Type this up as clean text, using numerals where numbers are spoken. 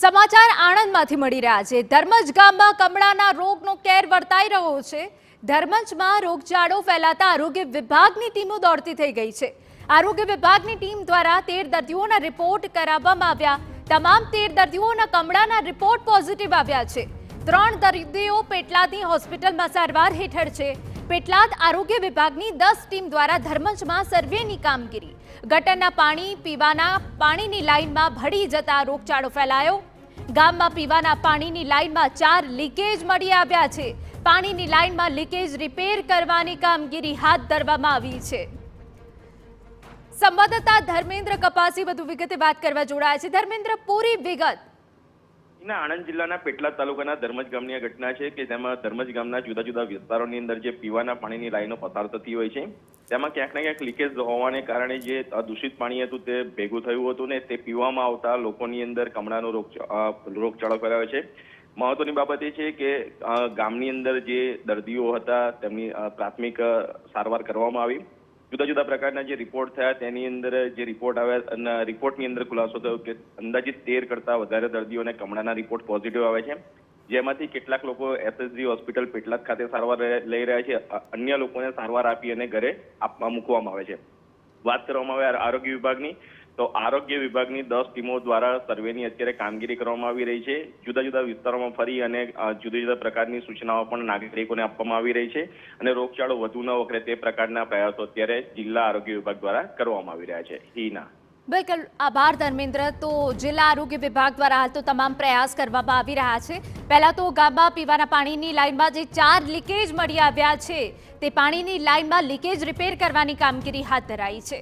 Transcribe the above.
સમાચાર આણંદમાંથી મળી રહ્યા છે। ધર્મજ ગામમાં કમળાના રોગનો કેર વર્તાઈ રહ્યો છે। ધર્મજમાં રોગચાળો ફેલાતા આરોગ્ય વિભાગની ટીમો દોડતી થઈ ગઈ છે। આરોગ્ય વિભાગની ટીમ દ્વારા 13 દર્દીઓના રિપોર્ટ કરાવવામાં આવ્યા। તમામ 13 દર્દીઓના કમળાના રિપોર્ટ પોઝિટિવ આવ્યા છે। 3 દર્દીઓ પેટલાદની હોસ્પિટલમાં સારવાર હેઠળ છે। પેટલાદ આરોગ્ય વિભાગની 10 ટીમ દ્વારા ધર્મજમાં સર્વેની કામગીરી। ગટરના પાણી પીવાના પાણીની લાઇનમાં ભળી જતા રોગચાળો ફેલાયો। ગામમાં પીવાના પાણીની લાઇનમાં 4 લીકેજ મળી આવ્યા છે। પાણીની લાઇનમાં લીકેજ રિપેર કરવાની કામગીરી હાથ ધરવામાં આવી છે। સંવાદદાતા ધર્મેન્દ્ર કપાસી વધુ વિગતે વાત કરવા જોડાયા છે। ધર્મેન્દ્ર, પૂરી વિગત। આણંદ જિલ્લાના પેટલાદ તાલુકાના ધર્મજ ગામની આ ઘટના છે કે જેમાં ધર્મજ ગામના જુદા જુદા વિસ્તારોની અંદર જે પીવાના પાણીની લાઈનો પસાર થતી હોય છે તેમાં ક્યાંક ને ક્યાંક લીકેજ હોવાને કારણે જે દૂષિત પાણી હતું તે ભેગું થયું હતું ને તે પીવામાં આવતા લોકોની અંદર કમળાનો રોગચાળો ફેલાયો છે। મહત્વની બાબત એ છે કે ગામની અંદર જે દર્દીઓ હતા તેમની પ્રાથમિક સારવાર કરવામાં આવી। જુદા જુદા પ્રકારના જે રિપોર્ટ થયા તેની અંદર જે રિપોર્ટ આવ્યા અને રિપોર્ટની અંદર ખુલાસો થયો કે અંદાજિત 13 કરતાં વધારે દર્દીઓને કમળાના રિપોર્ટ પોઝિટિવ આવે છે, જેમાંથી કેટલાક લોકો એસએસજી હોસ્પિટલ પેટલાદ ખાતે સારવાર લઈ રહ્યા છે, અન્ય લોકોને સારવાર આપી અને ઘરે મૂકવામાં આવે છે। વાત કરવામાં આવે આરોગ્ય વિભાગની તો આરોગ્ય વિભાગની 10 ટીમો દ્વારા સર્વેની અત્યારે કામગીરી કરવામાં આવી રહી છે। જુદા જુદા વિસ્તારોમાં ફરી અને જુદા જુદા પ્રકારની સૂચનાઓ પણ નાગરિકોને આપવામાં આવી રહી છે અને રોગચાળો વધુ ન વકરે તે પ્રકારના પ્રયાસો અત્યારે જિલ્લા આરોગ્ય વિભાગ દ્વારા કરવામાં આવી રહ્યા છે। હિના, બિલકુલ આભાર ધર્મેન્દ્ર। તો જિલ્લા આરોગ્ય વિભાગ દ્વારા હાલ તો તમામ પ્રયાસ કરવામાં આવી રહ્યા છે। પહેલા તો ગામમાં પીવાના પાણીની લાઇનમાં જે 4 લીકેજ મળી આવ્યા છે તે પાણીની લાઇનમાં લીકેજ રિપેર કરવાની કામગીરી હાથ ધરાઈ છે।